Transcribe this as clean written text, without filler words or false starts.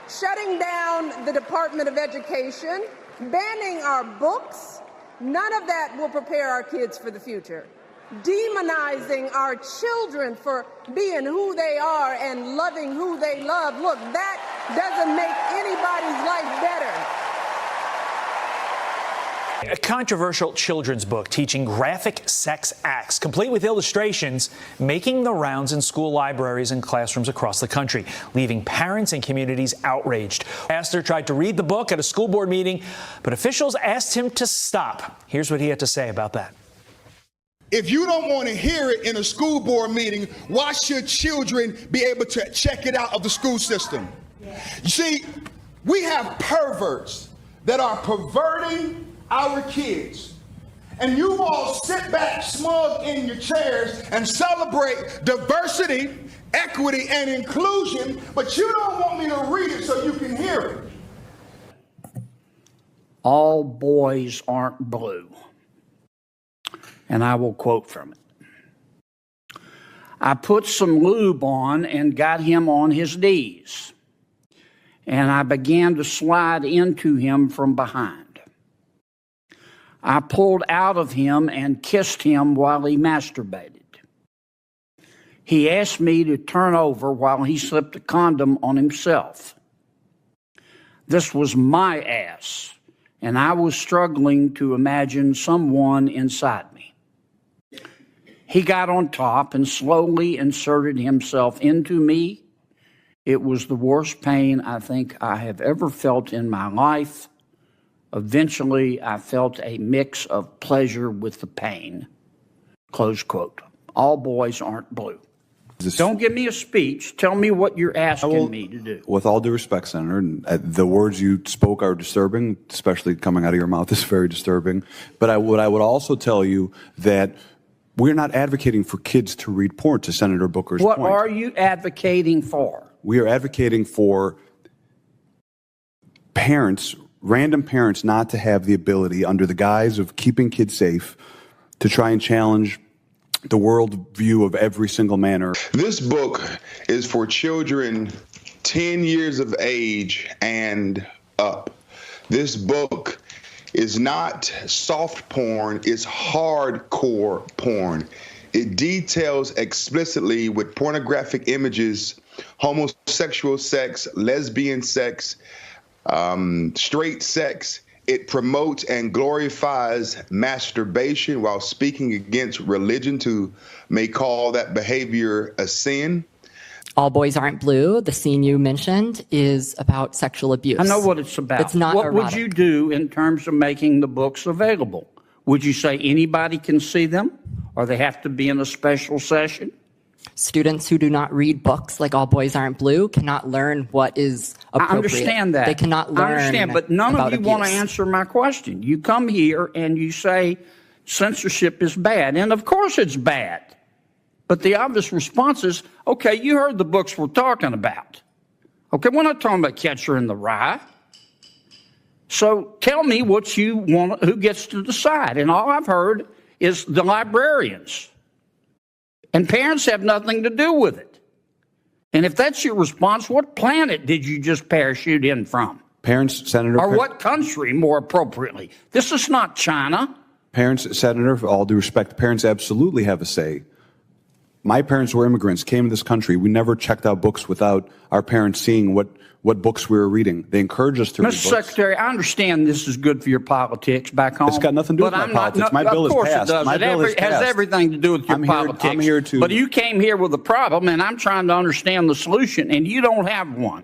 shutting down the Department of Education, banning our books. None of that will prepare our kids for the future. Demonizing our children for being who they are and loving who they love. Look, that doesn't make anybody's life better. A controversial children's book teaching graphic sex acts, complete with illustrations, making the rounds in school libraries and classrooms across the country, leaving parents and communities outraged. Pastor tried to read the book at a school board meeting, but officials asked him to stop. Here's what he had to say about that. If you don't want to hear it in a school board meeting, why should children be able to check it out of the school system? You see, we have perverts that are perverting our kids. And you all sit back smug in your chairs and celebrate diversity, equity, and inclusion, but you don't want me to read it so you can hear it. All boys aren't blue. And I will quote from it. I put some lube on and got him on his knees. And I began to slide into him from behind. I pulled out of him and kissed him while he masturbated. He asked me to turn over while he slipped a condom on himself. This was my ass, and I was struggling to imagine someone inside me. He got on top and slowly inserted himself into me. It was the worst pain I think I have ever felt in my life. Eventually, I felt a mix of pleasure with the pain. Close quote. All boys aren't blue. Don't give me a speech. Tell me what you're asking me to do. With all due respect, Senator, the words you spoke are disturbing, especially coming out of your mouth is very disturbing. But what I would also tell you that we're not advocating for kids to read porn, to Senator Booker's point. What are you advocating for? We are advocating for parents, random parents, not to have the ability, under the guise of keeping kids safe, to try and challenge the world view of every single man. This book is for children 10 years of age and up. This book is not soft porn, it's hardcore porn. It details explicitly with pornographic images, homosexual sex, lesbian sex, straight sex. It promotes and glorifies masturbation while speaking against religion who may call that behavior a sin. All Boys Aren't Blue, the scene you mentioned, is about sexual abuse. I know what it's about. It's not What erotic. would you do in terms of making the books available? Would you say anybody can see them, or they have to be in a special session? Students who do not read books like All Boys Aren't Blue cannot learn what is appropriate. I understand that. They cannot learn. I understand, but none of you about want to abuse. answer my question. You come here and you say censorship is bad, and of course it's bad. But the obvious response is, okay, you heard the books we're talking about. Okay, we're not talking about Catcher in the Rye. So tell me what you want, who gets to decide. And all I've heard is the librarians. And parents have nothing to do with it. And if that's your response, what planet did you just parachute in from? Parents, Senator. Or what country, more appropriately? This is not China. Parents, Senator, for all due respect, parents absolutely have a say. My parents were immigrants, came to this country. We never checked out books without our parents seeing what books we were reading. They encouraged us to read books. Mr. Secretary, I understand this is good for your politics back home. It's got nothing to do with my politics. My bill is passed. My bill is passed. It has everything to do with your politics. I'm here to. But you came here with a problem, and I'm trying to understand the solution, and you don't have one.